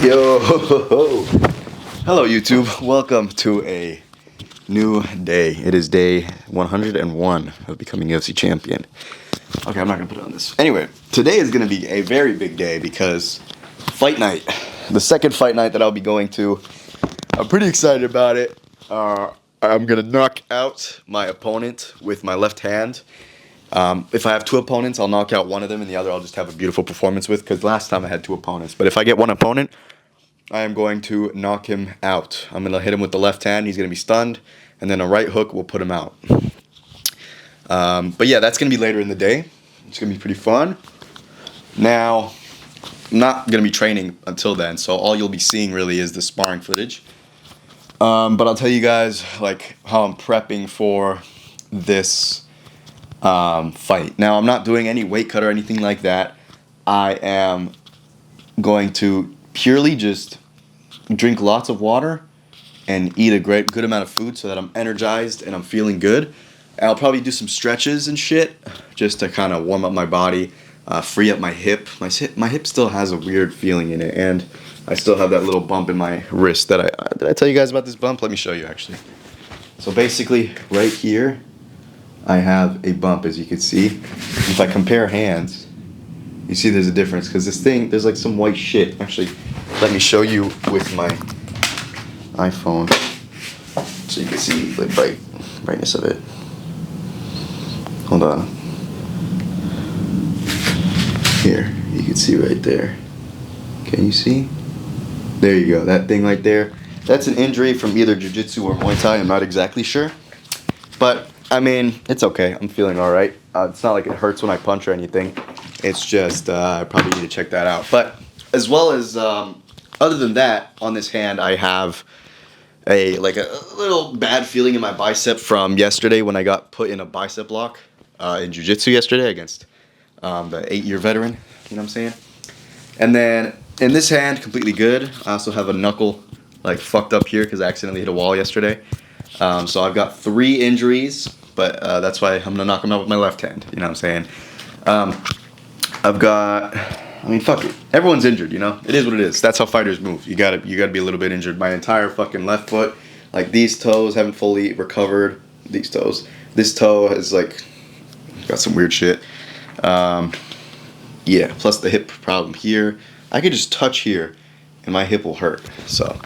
Yo, hello YouTube. Welcome to a new day. It is day 101 of becoming UFC champion. Okay, I'm not gonna put it on this. Anyway, today is gonna be a very big day because fight night, the second fight night that I'll be going to. I'm pretty excited about it. I'm gonna knock out my opponent with my left hand. If I have two opponents, I'll knock out one of them and the other I'll just have a beautiful performance with, because last time I had two opponents. But if I get one opponent, I am going to knock him out. I'm going to hit him with the left hand. He's going to be stunned. And then a right hook will put him out. But yeah, that's going to be later in the day. It's going to be pretty fun. Now, I'm not going to be training until then, so all you'll be seeing really is the sparring footage. But I'll tell you guys like how I'm prepping for this fight. Now, I'm not doing any weight cut or anything like that. I am going to purely just drink lots of water and eat a good amount of food so that I'm energized and I'm feeling good. And I'll probably do some stretches and shit just to kind of warm up my body, free up my hip. My hip still has a weird feeling in it, and I still have that little bump in my wrist did I tell you guys about this bump? Let me show you actually. So basically right here I have a bump, as you can see. If I compare hands, you see there's a difference, because this thing, there's like some white shit. Actually, let me show you with my iPhone so you can see the brightness of it. Hold on. Here, you can see right there. Can you see? There you go, that thing right there. That's an injury from either jiu-jitsu or Muay Thai, I'm not exactly sure. But, I mean, it's okay, I'm feeling alright. It's not like it hurts when I punch or anything. It's just, I probably need to check that out. But, as well as, other than that, on this hand, I have a little bad feeling in my bicep from yesterday when I got put in a bicep lock in jiu-jitsu yesterday against the 8-year veteran, you know what I'm saying? And then, in this hand, completely good. I also have a knuckle, like, fucked up here because I accidentally hit a wall yesterday. So I've got 3 injuries, but that's why I'm going to knock them out with my left hand, you know what I'm saying? I've got, I mean, fuck it. Everyone's injured, you know? It is what it is. That's how fighters move. You gotta be a little bit injured. My entire fucking left foot, like these toes haven't fully recovered. These toes. This toe has like, got some weird shit. Yeah, plus the hip problem here. I could just touch here and my hip will hurt. So,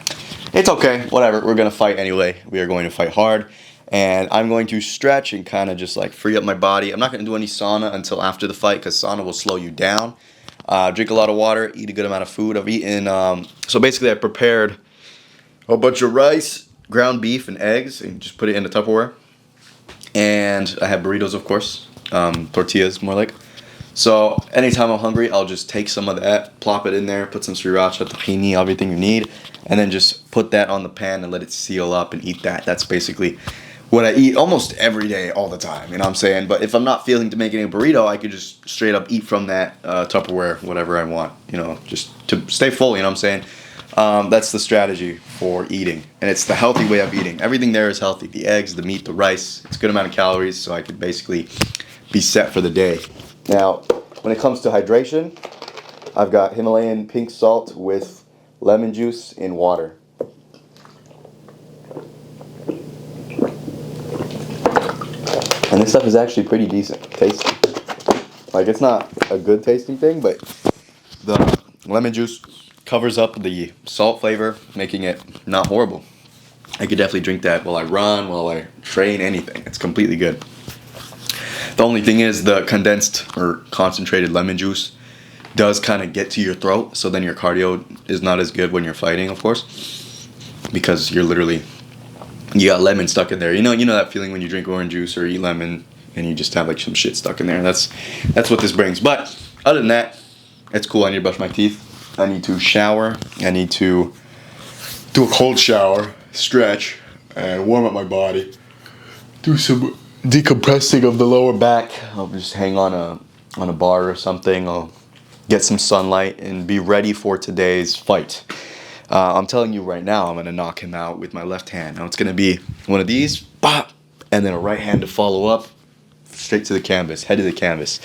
it's okay. Whatever. We're gonna fight anyway. We are going to fight hard. And I'm going to stretch and kind of just like free up my body. I'm not going to do any sauna until after the fight, because sauna will slow you down. Drink a lot of water, eat a good amount of food. I've eaten, so basically I prepared a bunch of rice, ground beef, and eggs, and just put it in a Tupperware. And I have burritos, of course, tortillas more like. So anytime I'm hungry, I'll just take some of that, plop it in there, put some sriracha, tahini, everything you need, and then just put that on the pan and let it seal up and eat that. That's basically what I eat almost every day, all the time, you know what I'm saying? But if I'm not feeling to make any burrito, I could just straight up eat from that Tupperware, whatever I want, you know, just to stay full, you know what I'm saying? That's the strategy for eating, and it's the healthy way of eating. Everything there is healthy. The eggs, the meat, the rice, it's a good amount of calories, so I could basically be set for the day. Now, when it comes to hydration, I've got Himalayan pink salt with lemon juice in water. And this stuff is actually pretty decent, tasty. Like, it's not a good tasting thing, but the lemon juice covers up the salt flavor, making it not horrible. I could definitely drink that while I run, while I train, anything. It's completely good. The only thing is the condensed or concentrated lemon juice does kind of get to your throat, so then your cardio is not as good when you're fighting, of course, because you're literally, you got lemon stuck in there. You know that feeling when you drink orange juice or eat lemon and you just have like some shit stuck in there. That's what this brings. But other than that, it's cool. I need to brush my teeth. I need to shower. I need to do a cold shower, stretch, and warm up my body. Do some decompressing of the lower back. I'll just hang on a bar or something. I'll get some sunlight and be ready for today's fight. I'm telling you right now, I'm going to knock him out with my left hand. Now it's going to be one of these, bop, and then a right hand to follow up, straight to the canvas, head to the canvas.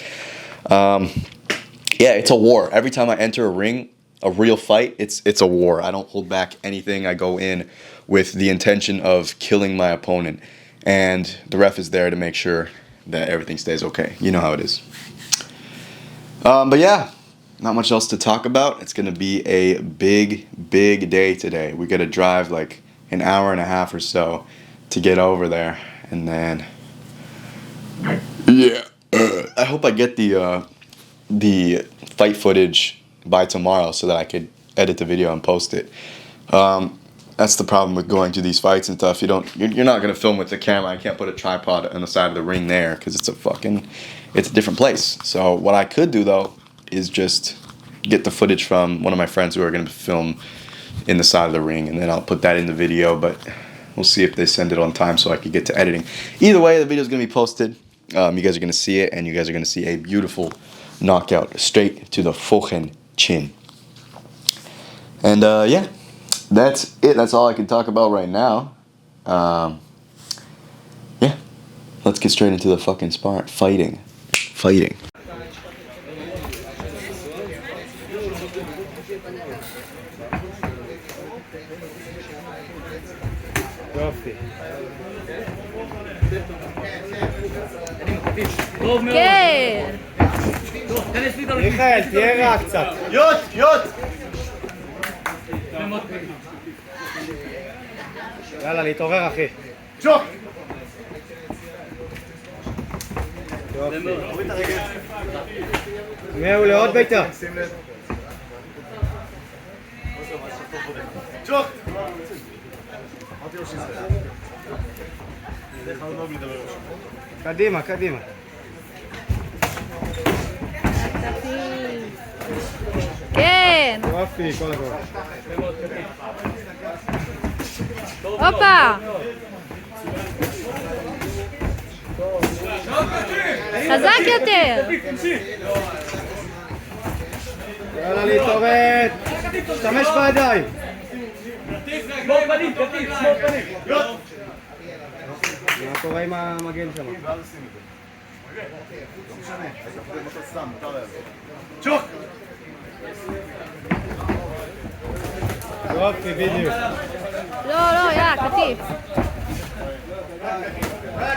Yeah, it's a war. Every time I enter a ring, a real fight, it's a war. I don't hold back anything. I go in with the intention of killing my opponent, and the ref is there to make sure that everything stays okay. You know how it is. But yeah, not much else to talk about. It's gonna be a big day today. We gotta drive like an hour and a half or so to get over there, and then yeah, I hope I get the fight footage by tomorrow so that I could edit the video and post it. That's the problem with going to these fights and stuff. You're not gonna film with the camera. I can't put a tripod on the side of the ring there because it's a different place. So what I could do though is just get the footage from one of my friends who are gonna film in the side of the ring, and then I'll put that in the video. But we'll see if they send it on time so I can get to editing. Either way, the video is gonna be posted. You guys are gonna see it, and you guys are gonna see a beautiful knockout straight to the fucking chin. And yeah, that's it. That's all I can talk about right now. Yeah, let's get straight into the fucking fighting. כן! מיכאל, תהיה רע קצת. יוט! יאללה, להתעורר אחי. צ'וק! מעולה, עוד ביתה. צ'וק! קדימה. כן! יופי, כל הכבוד. הופה! חזק יותר! יאללה, להתעורר. תשתמש בידיים. מה קורה עם המגן שם? צ'וק! יופי, בדיוק. לא, יאללה, קטיף.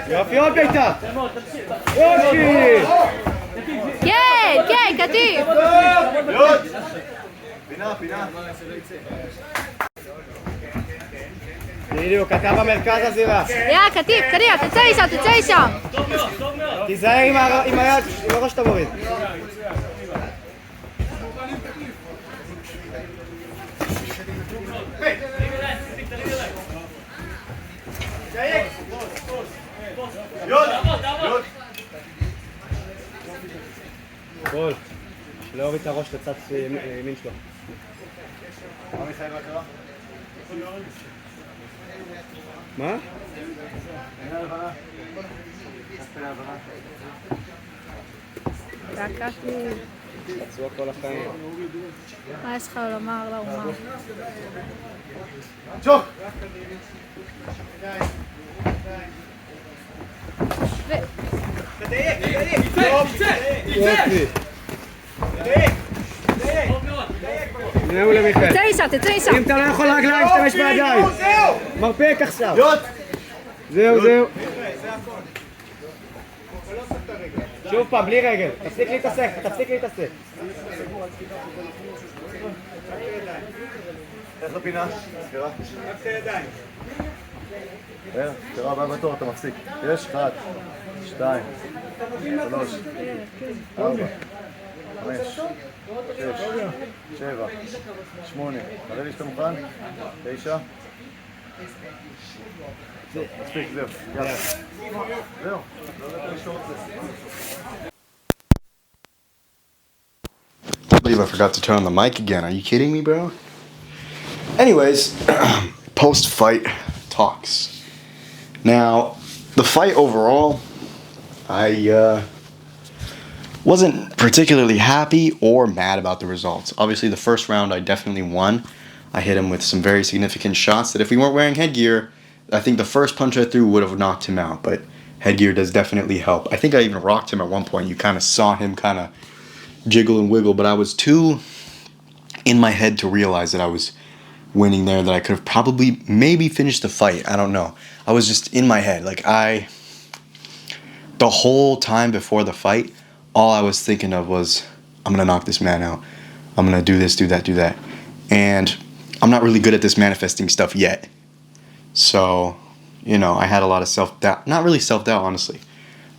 יופי, עוד ביתה. יופי! כן, קטיף. יוט! פינה. בדיוק, אתה במרכז הזירה. יאללה, קטיף, קדימה, תצא משם. תיזהר עם היד, עם הראש שאתה מוריד. יוט! בול. להוריד את הראש לצד ימין שלו. מה מיכאל מה קרה? מה? קטיף. פצוע כל החיים. מה יש לך לומר לאומה? צ'וק! יופי. מעולה מיכאל. תצא משם. אם אתה לא יכול רגליים, תשתמש בידיים. מרפק עכשיו. יוט! זהו. שוב פעם, בלי רגל. תפסיק להתעסק. איך לפינה? ספירה. ספירה הבאה בתור, אתה מפסיק. 1, 2, 3, 4, 5, 6, 7, 8. תראה לי שאתה מוכן. 9. מספיק, זהו. יאללה. זהו. I believe I forgot to turn on the mic again. Are you kidding me, bro? Anyways, post-fight talks. Now, the fight overall, I wasn't particularly happy or mad about the results. Obviously, the first round I definitely won. I hit him with some very significant shots that if we weren't wearing headgear, I think the first punch I threw would have knocked him out, but headgear does definitely help. I think I even rocked him at one point. You kind of saw him kind of jiggle and wiggle, but I was too in my head to realize that I was winning there, that I could have probably maybe finished the fight. I don't know. I was just in my head. Like, the whole time before the fight, all I was thinking of was, I'm going to knock this man out. I'm going to do this, do that, do that. And I'm not really good at this manifesting stuff yet. So, you know, I had a lot of self-doubt. Not really self-doubt, honestly.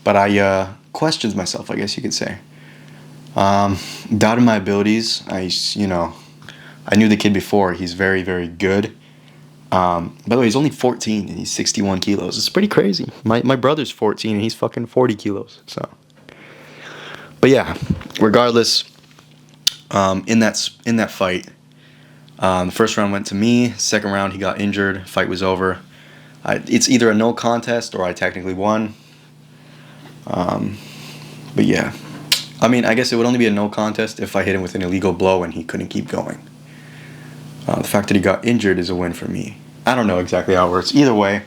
But I questioned myself, I guess you could say. Doubted my abilities. I knew the kid before. He's very, very good. By the way, he's only 14 and he's 61 kilos. It's pretty crazy. My brother's 14 and he's fucking 40 kilos. So, but yeah, regardless, in that fight, the first round went to me. Second round, he got injured. Fight was over. It's either a no contest or I technically won. But yeah, I mean, I guess it would only be a no contest if I hit him with an illegal blow and he couldn't keep going. The fact that he got injured is a win for me. I don't know exactly how it works. Either way,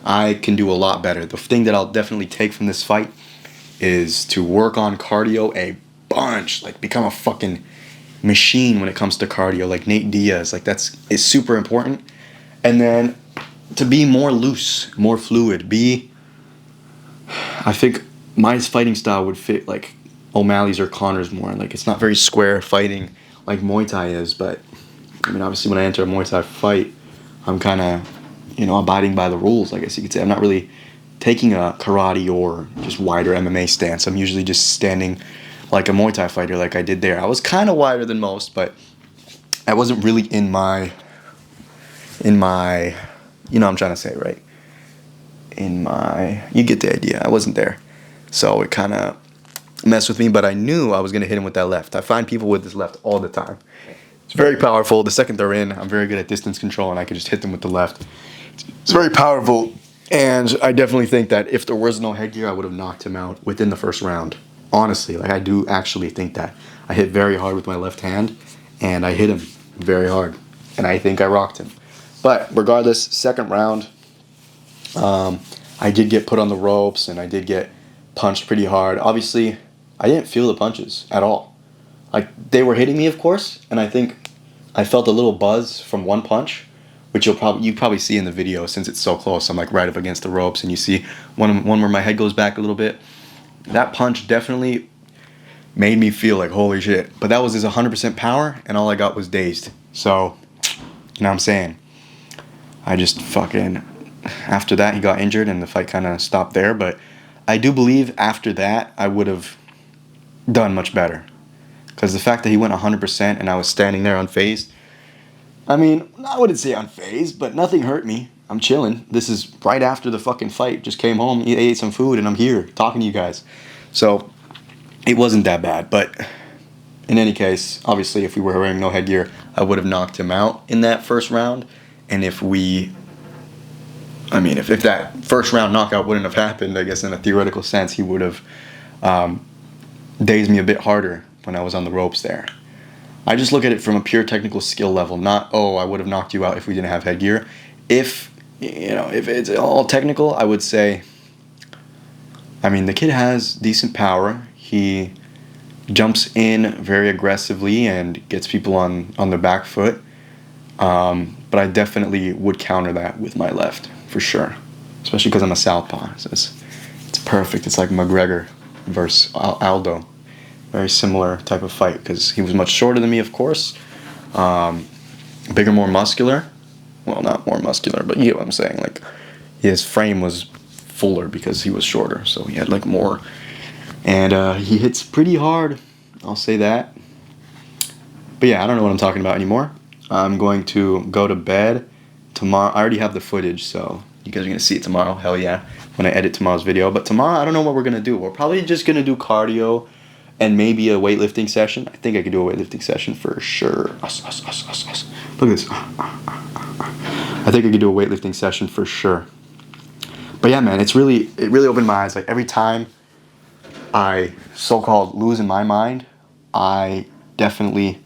I can do a lot better. The thing that I'll definitely take from this fight is to work on cardio a bunch. Like, become a fucking machine when it comes to cardio. Like Nate Diaz. Like, it's super important. And then to be more loose, more fluid. I think my fighting style would fit like O'Malley's or Connor's more. Like, it's not very square fighting like Muay Thai is, but I mean, obviously when I enter a Muay Thai fight, I'm kind of, abiding by the rules, I guess you could say. I'm not really taking a karate or just wider MMA stance. I'm usually just standing like a Muay Thai fighter like I did there. I was kind of wider than most, but I wasn't really in my, I'm trying to say, right? You get the idea. I wasn't there. So it kind of messed with me, but I knew I was going to hit him with that left. I find people with this left all the time. It's very powerful. The second they're in, I'm very good at distance control, and I can just hit them with the left. It's very powerful, and I definitely think that if there was no headgear, I would have knocked him out within the first round. Honestly, like, I do actually think that. I hit very hard with my left hand, and I hit him very hard, and I think I rocked him. But regardless, second round, I did get put on the ropes, and I did get punched pretty hard. Obviously, I didn't feel the punches at all. Like, they were hitting me, of course, and I think I felt a little buzz from one punch, which you probably see in the video since it's so close. I'm like right up against the ropes, and you see one where my head goes back a little bit. That punch definitely made me feel like, holy shit. But that was his 100% power, and all I got was dazed. So, you know what I'm saying? I just fucking... After that, he got injured, and the fight kind of stopped there. But I do believe after that, I would have done much better. Because the fact that he went 100% and I was standing there unfazed, I mean, I wouldn't say unfazed, but nothing hurt me. I'm chilling. This is right after the fucking fight. Just came home, ate some food, and I'm here talking to you guys. So it wasn't that bad. But in any case, obviously, if we were wearing no headgear, I would have knocked him out in that first round. And if that first round knockout wouldn't have happened, I guess in a theoretical sense, he would have dazed me a bit harder when I was on the ropes there. I just look at it from a pure technical skill level, not, I would have knocked you out if we didn't have headgear. If it's all technical, I would say, the kid has decent power. He jumps in very aggressively and gets people on the back foot. But I definitely would counter that with my left, for sure. Especially because I'm a southpaw. So it's perfect. It's like McGregor versus Aldo. Very similar type of fight because he was much shorter than me, of course. Bigger, more muscular. Well, not more muscular, but you get what I'm saying. Like, his frame was fuller because he was shorter, so he had like more. And he hits pretty hard. I'll say that. But yeah, I don't know what I'm talking about anymore. I'm going to go to bed tomorrow. I already have the footage, so you guys are going to see it tomorrow. Hell yeah, when I edit tomorrow's video. But tomorrow, I don't know what we're going to do. We're probably just going to do cardio and maybe a weightlifting session. I think I could do a weightlifting session for sure. Look at this. I think I could do a weightlifting session for sure. But yeah, man, it really opened my eyes. Like, every time I so-called lose in my mind, I definitely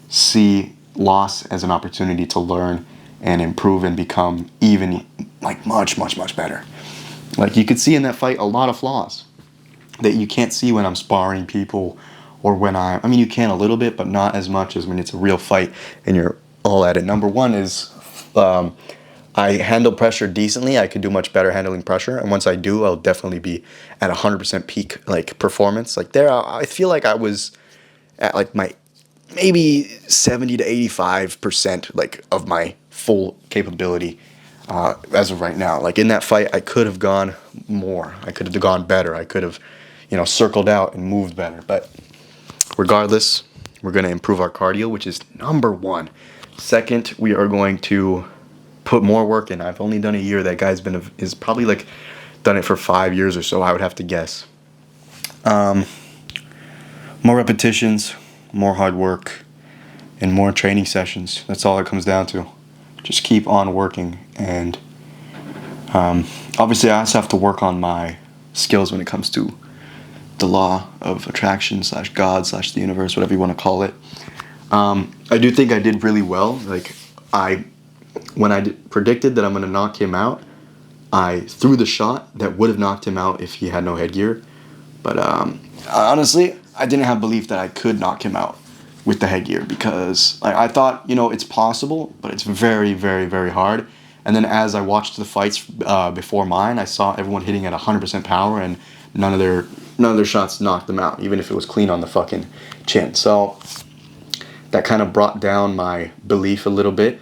see loss as an opportunity to learn and improve and become even like much better. Like, you could see in that fight a lot of flaws that you can't see when I'm sparring people or when I mean, you can a little bit, but not as much as when it's a real fight and you're all at it. Number one is I handle pressure decently. I could do much better handling pressure, and once I do, I'll definitely be at 100% peak like performance. Like there, I feel like I was at like my maybe 70 to 85% like of my full capability as of right now. Like in that fight, I could have gone more. I could have gone better. I could have, circled out and moved better. But regardless, we're going to improve our cardio, which is number one. Second, we are going to put more work in. I've only done a year. That guy's is probably like done it for 5 years or so, I would have to guess. More repetitions, more hard work, and more training sessions. That's all it comes down to. Just keep on working. And obviously I also have to work on my skills when it comes to the law of attraction / God / the universe, whatever you want to call it. I do think I did really well. Like when I predicted that I'm going to knock him out, I threw the shot that would have knocked him out if he had no headgear. But honestly, I didn't have belief that I could knock him out with the headgear, because I thought, it's possible, but it's very, very, very hard. And then as I watched the fights before mine, I saw everyone hitting at 100% power, and none of their shots knocked them out, even if it was clean on the fucking chin. So that kind of brought down my belief a little bit.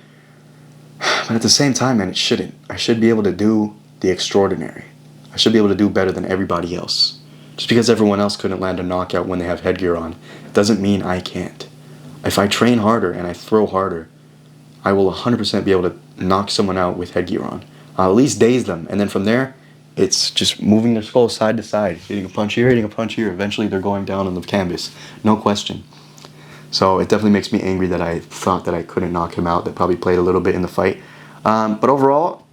But at the same time, man, it shouldn't. I should be able to do the extraordinary. I should be able to do better than everybody else. Just because everyone else couldn't land a knockout when they have headgear on doesn't mean I can't. If I train harder and I throw harder, I will 100% be able to knock someone out with headgear on. I'll at least daze them. And then from there, it's just moving their skull side to side. Hitting a punch here, hitting a punch here. Eventually they're going down on the canvas. No question. So it definitely makes me angry that I thought that I couldn't knock him out. That probably played a little bit in the fight. But overall,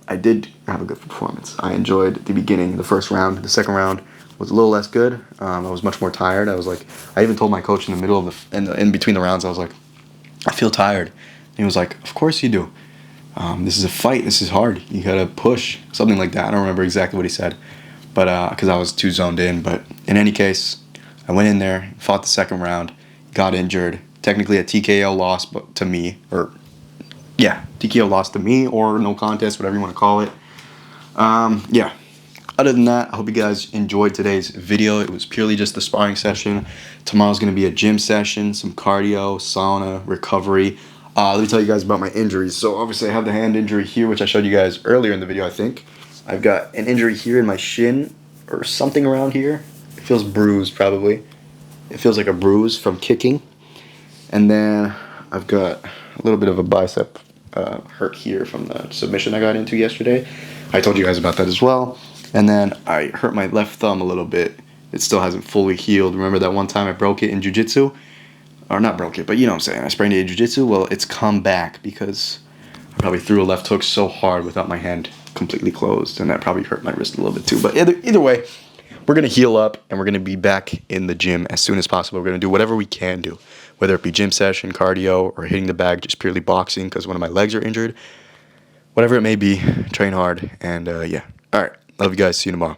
I did have a good performance. I enjoyed the beginning, the first round. The second round was a little less good. I was much more tired. I even told my coach in the middle of in between the rounds, I was like, I feel tired. And he was like, of course you do. This is a fight. This is hard. You gotta push. Something like that. I don't remember exactly what he said, but because I was too zoned in. But in any case, I went in there, fought the second round, got injured. Technically a TKO loss, but to me, TKO loss to me, or no contest, whatever you want to call it. Other than that, I hope you guys enjoyed today's video. It was purely just the sparring session. Tomorrow's going to be a gym session, some cardio, sauna, recovery. Let me tell you guys about my injuries. So obviously I have the hand injury here, which I showed you guys earlier in the video, I think. I've got an injury here in my shin, or something around here. It feels bruised, probably. It feels like a bruise from kicking. And then I've got a little bit of a bicep hurt here from the submission I got into yesterday. I told you guys about that as well. And then I hurt my left thumb a little bit. It still hasn't fully healed. Remember that one time I broke it in jiu-jitsu? Or not broke it, but you know what I'm saying. I sprained it in jiu-jitsu. Well, it's come back because I probably threw a left hook so hard without my hand completely closed, and that probably hurt my wrist a little bit too. But either way, we're going to heal up, and we're going to be back in the gym as soon as possible. We're going to do whatever we can do, whether it be gym session, cardio, or hitting the bag, just purely boxing because one of my legs are injured. Whatever it may be, train hard, and All right. Love you guys. See you tomorrow.